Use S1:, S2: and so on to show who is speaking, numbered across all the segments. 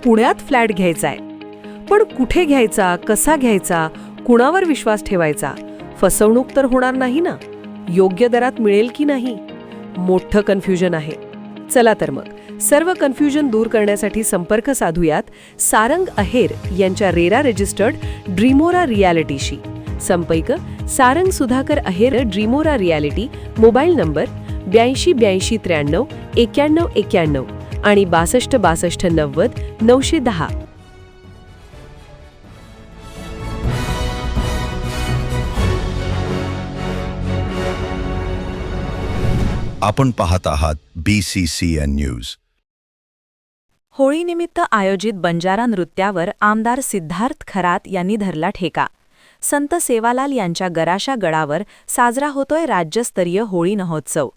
S1: पुण्यात फ्लॅट घ्यायचाय. पण कुठे घ्यायचा, कसा घ्यायचा, कुणावर विश्वास ठेवायचा? फसवणूक तर होणार नाही ना? योग्य दरात मिळेल की नाही? मोठं कन्फ्युजन आहे. चला तर मग सर्व कन्फ्युजन दूर करण्यासाठी संपर्क साधूयात सारंग अहेर यांच्या रेरा रजिस्टर्ड ड्रीमोरा रियालिटीशी. संपर्क सारंग सुधाकर अहेर, ड्रीमोरा रियालिटी. मोबाईल नंबर 82 83 91 91 आणि 62 62 90 910.
S2: आपण पाहत आहात BCCN न्यूज.
S3: होळीनिमित्त आयोजित बंजारा नृत्यावर आमदार सिद्धार्थ खरात यांनी धरला ठेका. संत सेवालाल यांच्या गराशा गडावर साजरा होतोय राज्यस्तरीय होळी महोत्सव.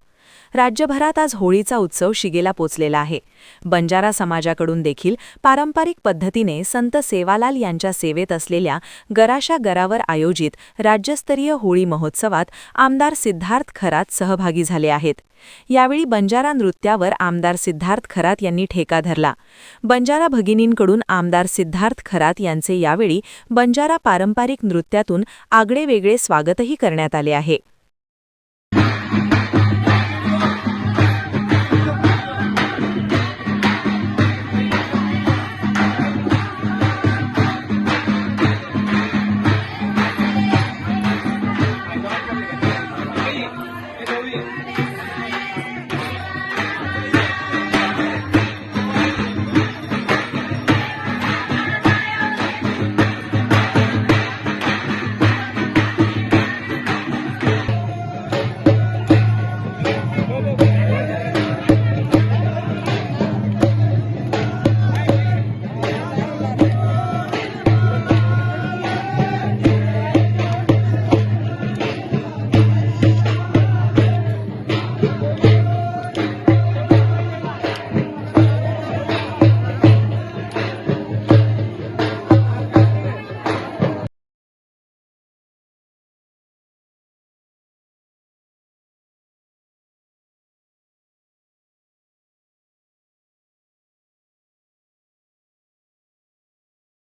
S3: राज्यभरात आज होळीचा उत्सव शिगेला पोचलेला आहे. बंजारा समाजाकडून देखील पारंपरिक पद्धतीने संत सेवालाल यांच्या सेवेत असलेल्या गराशा गडावर आयोजित राज्यस्तरीय होळी महोत्सवात आमदार सिद्धार्थ खरात सहभागी झाले आहेत. यावेळी बंजारा नृत्यावर आमदार सिद्धार्थ खरात यांनी ठेका धरला. बंजारा भगिनींकडून आमदार सिद्धार्थ खरात यांचे यावेळी बंजारा पारंपरिक नृत्यातून आगळेवेगळे स्वागतही करण्यात आले आहे.